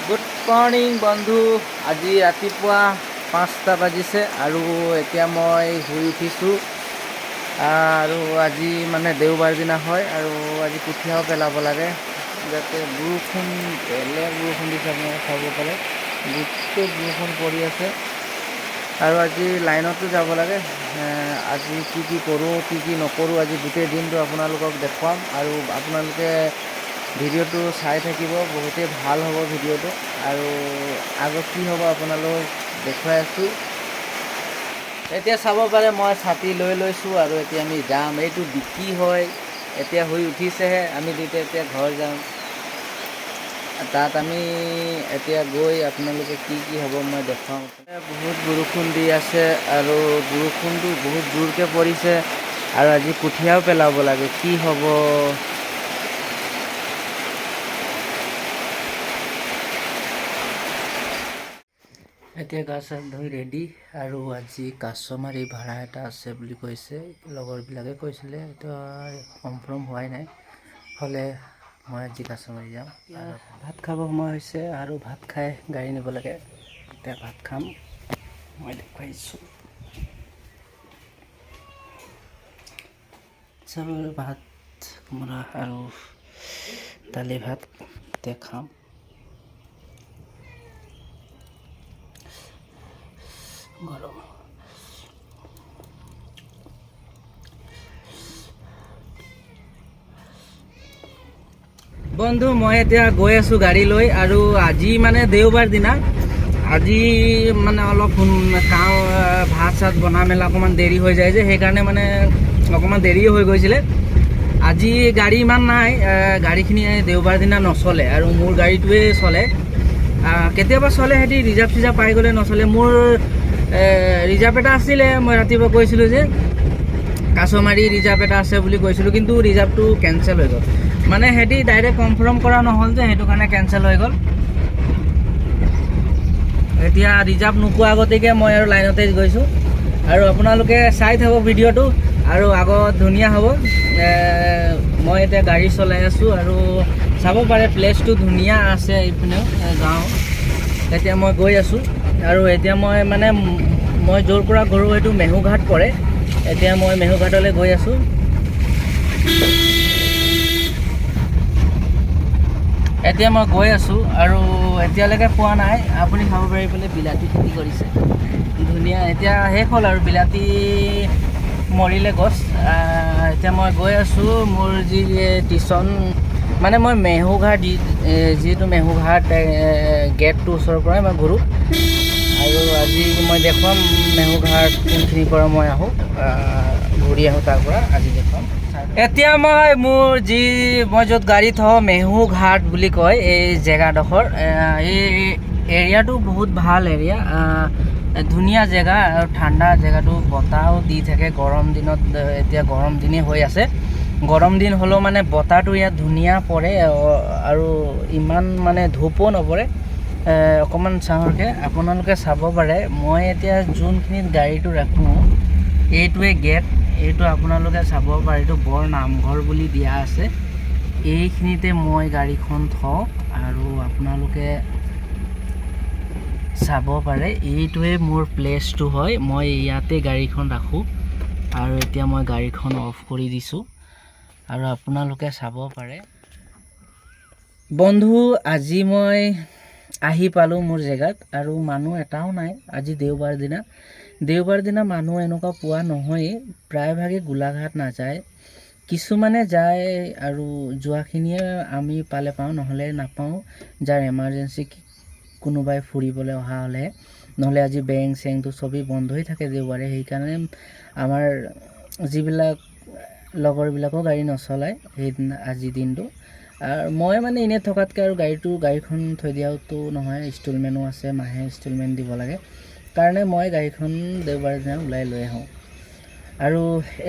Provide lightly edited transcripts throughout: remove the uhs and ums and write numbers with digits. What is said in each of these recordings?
Good morning বন্ধু। আজি ৰাতিপুৱা 5টা বাজিছে আৰু এতিয়া মই শুই উঠিছোঁ। আৰু আজি মানে দেওবাৰ দিনা হয় আৰু আজি কঠীয়াও পেলাব লাগে। যাতে বৰষুণ বেলেগ বৰষুণ দিছে, আপোনালোকে চাব পাৰে গোটেই বৰষুণ পৰি আছে। আৰু আজি লাইনতো যাব লাগে। আজি কি কৰোঁ কি নকৰোঁ আজি গোটেই দিনটো আপোনালোকক দেখুৱাম আৰু আপোনালোকে ভিডিঅ'টো চাই থাকিব, বহুতেই ভাল হ'ব ভিডিঅ'টো। আৰু আগত কি হ'ব আপোনালোক দেখুৱাই আছোঁ। এতিয়া চাব পাৰে মই ছাতি লৈ লৈছোঁ আৰু এতিয়া আমি যাম। এইটো বিকি হয়, এতিয়া শুই উঠিছেহে। আমি দুইটা এতিয়া ঘৰ যাম। তাত আমি এতিয়া গৈ আপোনালোকে কি হ'ব মই দেখুৱাম। বহুত বৰষুণ দি আছে আৰু বৰষুণটো বহুত জোৰকৈ পৰিছে আৰু আজি কঠীয়াও পেলাব লাগে। কি হ'ব এতিয়া গা চা ধুই ৰেডি। আৰু আজি কাছমাৰী ভাড়া এটা আছে বুলি কৈছে, লগৰবিলাকে কৈছিলে। এইটো কনফাৰ্ম হোৱাই নাই, হ'লে মই আজি কাছমাৰী যাম। ভাত খাব সময় হৈছে আৰু ভাত খাই গাড়ী নিব লাগে। এতিয়া ভাত খাম, মই দেখুৱাইছোঁ। চাউল ভাত কোমোৰা আৰু দালি ভাত এতিয়া খাম। গৰম বন্ধু, মই এতিয়া গৈ আছোঁ গাড়ী লৈ। আৰু আজি মানে দেওবাৰ দিনা, আজি মানে অলপ ভাত চাত বনা মেলা অকণমান দেৰি হৈ যায় যে, সেইকাৰণে মানে অকণমান দেৰিয়ে হৈ গৈছিলে। আজি গাড়ী ইমান নাই, গাড়ীখিনি দেওবাৰ দিনা নচলে আৰু মোৰ গাড়ীটোৱে চলে। কেতিয়াবা চলে, সিহঁতি ৰিজাৰ্ভ চিজাৰ্ভ পাই গ'লে নচলে। মোৰ ৰিজাৰ্ভ এটা আছিলে, মই ৰাতিপুৱা কৈছিলোঁ যে কাছমাৰী ৰিজাৰ্ভ এটা আছে বুলি কৈছিলোঁ, কিন্তু ৰিজাৰ্ভটো কেঞ্চেল হৈ গ'ল। মানে সিহঁতি ডাইৰেক্ট কনফাৰ্ম কৰা নহ'ল যে, সেইটো কাৰণে কেঞ্চেল হৈ গ'ল। এতিয়া ৰিজাৰ্ভ নোপোৱা আগতেকে মই আৰু লাইনতে গৈছোঁ। আৰু আপোনালোকে চাই থাকক ভিডিঅ'টো, আৰু আগত ধুনীয়া হ'ব। মই এতিয়া গাড়ী চলাই আছোঁ আৰু চাব পাৰে প্লেচটো ধুনীয়া আছে। এইপিনেও গাঁও। এতিয়া মই গৈ আছোঁ আৰু এতিয়া মই য'ৰ পৰা ঘূৰোঁ সেইটো মেহুঘাট পৰে। এতিয়া মই মেহুঘাটলৈ গৈ আছোঁ। এতিয়া মই গৈ আছোঁ আৰু এতিয়ালৈকে পোৱা নাই। আপুনি খাব পাৰিবলৈ বিলাতী খেতি কৰিছে ধুনীয়া। এতিয়া শেষ হ'ল আৰু বিলাতী মৰিলে গছ। এতিয়া মই গৈ আছোঁ মোৰ যি টিউশ্যন, মানে মই মেহুঘাট যিটো মেহুঘাট গেটটোৰ ওচৰৰ পৰাই মই ঘূৰোঁ। আৰু আজি মই দেখুৱাম মেহুঘাট কোনখিনিৰ পৰা মই আহোঁ, ঘূৰি আহোঁ তাৰ পৰা আজি দেখুৱাম। এতিয়া মই মই য'ত গাড়ী থওঁ মেহুঘাট বুলি কয় এই জেগাডোখৰ। এই এৰিয়াটো বহুত ভাল এৰিয়া, ধুনীয়া জেগা আৰু ঠাণ্ডা জেগাটো। বতাহো দি থাকে গৰম দিনত। এতিয়া গৰম দিনেই হৈ আছে। গৰম দিন হ'লেও মানে বতাহটো ইয়াত ধুনীয়া পৰে আৰু ইমান মানে ধূপো নপৰে, অকণমান চাহৰকৈ আপোনালোকে চাব পাৰে। মই এতিয়া যোনখিনিত গাড়ীটো ৰাখোঁ এইটোৱে গেট। এইটো আপোনালোকে চাব পাৰে, এইটো বৰ নামঘৰ বুলি দিয়া আছে। এইখিনিতে মই গাড়ীখন থওঁ আৰু আপোনালোকে চাব পাৰে এইটোৱে মোৰ প্লেচটো হয়। মই ইয়াতে গাড়ীখন ৰাখোঁ আৰু এতিয়া মই গাড়ীখন অফ কৰি দিছোঁ আৰু আপোনালোকে চাব পাৰে। বন্ধু, আজি মই আহি পালোঁ মোৰ জেগাত আৰু মানুহ এটাও নাই। আজি দেওবাৰ দিনা মানুহ এনেকুৱা পোৱা নহয়েই। প্ৰায়ভাগে গোলাঘাট নাযায়, কিছুমানে যায় আৰু যোৱাখিনিয়ে আমি পালে পাওঁ, নহ'লে নাপাওঁ। যাৰ এমাৰ্জেঞ্চি কোনোবাই ফুৰিবলৈ অহা হ'লে, নহ'লে আজি বেংক চেংকটো চবেই বন্ধই থাকে দেওবাৰে। সেইকাৰণে আমাৰ যিবিলাক লগৰবিলাকো গাড়ী নচলায় সেইদিনা আজিৰ দিনটো। আৰু মই মানে এনেই থকাতকৈ আৰু গাড়ীখন থৈ দিয়াওতো নহয়, ইনষ্টলমেণ্টো আছে, মাহে ইনষ্টলমেণ্ট দিব লাগে কাৰণে মই গাড়ীখন দেওবাৰ দিনা ওলাই লৈ আহোঁ। আৰু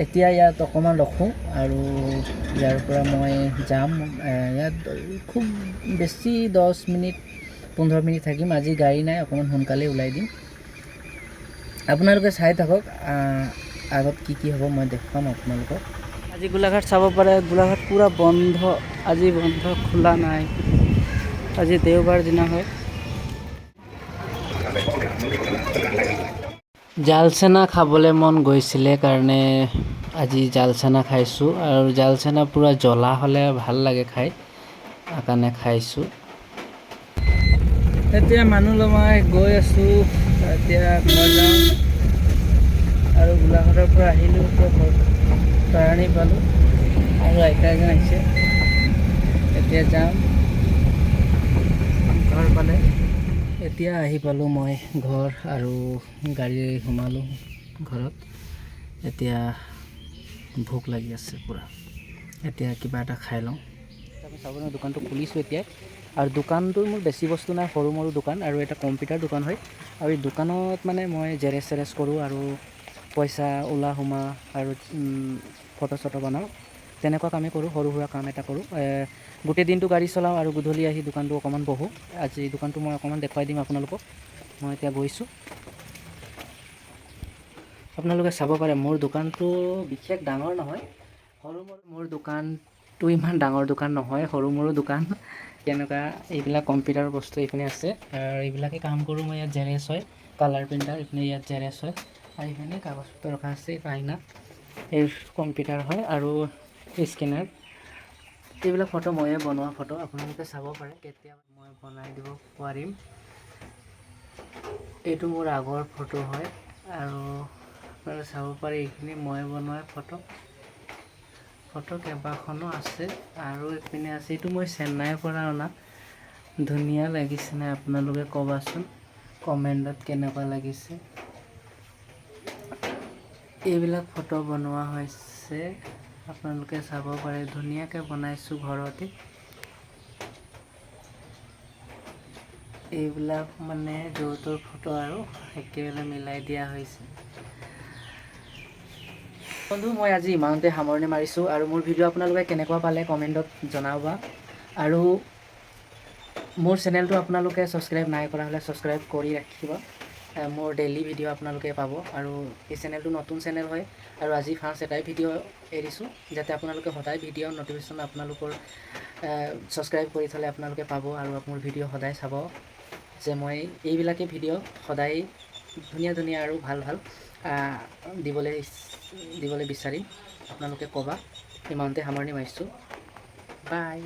এতিয়া ইয়াত অকণমান ৰখোঁ আৰু ইয়াৰ পৰা মই যাম। ইয়াত খুব বেছি 10-15 মিনিট থাকিম। আজি গাড়ী নাই, অকণমান সোনকালে ওলাই দিম। আপোনালোকে চাই থাকক, আগত কি হ'ব মই দেখুৱাম আপোনালোকক। আজি গোলাঘাট চাব পাৰে, গোলাঘাট পূৰা বন্ধ। আজি বন্ধ, খোলা নাই। আজি দেওবাৰ দিনা হয়। জালচেনা খাবলৈ মন গৈছিলে কাৰণে আজি জালচেনা খাইছোঁ আৰু জালচেনা পূৰা জ্বলা হ'লে ভাল লাগে খাই সেইকাৰণে খাইছোঁ। এতিয়া মানুহ লমাই গৈ আছোঁ, এতিয়া ঘৰ যাওঁ আৰু গোলাঘাটৰ পৰা আহিলোঁ, এতিয়া তৰাণী পালোঁ আৰু আইতা এজন আহিছে, এতিয়া যাম ঘৰ পালে। এতিয়া আহি পালোঁ মই ঘৰ আৰু গাড়ী সোমালোঁ ঘৰত। এতিয়া ভোক লাগি আছে পূৰা, এতিয়া কিবা এটা খাই লওঁ। আমি চাবোনৰ দোকানটো খুলিছোঁ এতিয়া, আৰু দোকানটোৰ মোৰ বেছি বস্তু নাই, সৰু মৰু দোকান আৰু এটা কম্পিউটাৰ দোকান হয়। আৰু এই দোকানত মানে মই জেৰেক্স চেৰেক্স কৰোঁ আৰু পইচা ওলা সোমা আৰু ফটো চটো বনাওঁ, তেনেকুৱা কামেই কৰোঁ, সৰু সুৰা কাম এটা কৰোঁ। গোটেই দিনটো গাড়ী চলাওঁ আৰু গধূলি আহি দোকানটো অকণমান বহোঁ। আজি দোকানটো মই অকণমান দেখুৱাই দিম আপোনালোকক। মই এতিয়া গৈছোঁ, আপোনালোকে চাব পাৰে। মোৰ দোকানটো বিশেষ ডাঙৰ নহয়, সৰু মোৰ দোকানটো ইমান ডাঙৰ দোকান নহয়, সৰু মৰু দোকান। তেনেকুৱা এইবিলাক কম্পিউটাৰ বস্তু এইখিনি আছে আৰু এইবিলাকে কাম কৰোঁ মই। ইয়াত জেৰেক্স হয়, কালাৰ প্ৰিণ্টাৰ, এইখিনি ইয়াত জেৰেক্স হয় আৰু এইখিনি কাগজ পত্ৰ ৰখা আছে, আইনা, এই কম্পিউটাৰ হয় আৰু স্কেনাৰ। এইবিলাক ফটো ময়ে বনোৱা ফটো, আপোনালোকে চাব পাৰে, কেতিয়াবা মই বনাই দিব পাৰিম। এইটো মোৰ আগৰ ফটো হয় আৰু আপোনালোকে চাব পাৰে এইখিনি মই বনোৱা ফটো কেইবাখনো আছে আৰু এইপিনে আছে, এইটো মই চেন্নাইৰ পৰা অনা। ধুনীয়া লাগিছেনে আপোনালোকে ক'বাচোন কমেণ্টত কেনেকুৱা লাগিছে। এইবিলাক ফটো বনোৱা হৈছে, আপোনালোকে চাব পাৰে, ধুনীয়াকৈ বনাইছোঁ ঘৰতে। এইবিলাক মানে য'ৰ ত'ৰ ফটো আৰু একেবাৰে মিলাই দিয়া হৈছে। বন্ধু, মই আজি ইমানতে সামৰণি মাৰিছোঁ আৰু মোৰ ভিডিঅ' আপোনালোকে কেনেকুৱা পালে কমেণ্টত জনাবা। আৰু মোৰ চেনেলটো আপোনালোকে ছাবস্ক্ৰাইব নাই কৰা হ'লে ছাবস্ক্ৰাইব কৰি ৰাখিব। মোৰ ডেইলি ভিডিঅ' আপোনালোকে পাব আৰু এই চেনেলটো নতুন চেনেল হয় আৰু আজি ফাৰ্ষ্ট এটাই ভিডিঅ' এৰিছোঁ, যাতে আপোনালোকে সদায় ভিডিঅ' নটিফিকেশ্যন আপোনালোকৰ ছাবস্ক্ৰাইব কৰি থ'লে আপোনালোকে পাব আৰু মোৰ ভিডিঅ' সদায় চাব, যে মই এইবিলাকেই ভিডিঅ' সদায় ধুনীয়া ধুনীয়া আৰু ভাল ভাল দিবলৈ বিচাৰিম। আপোনালোকে ক'বা। ইমানতে সামৰণি মাৰিছোঁ, বাই।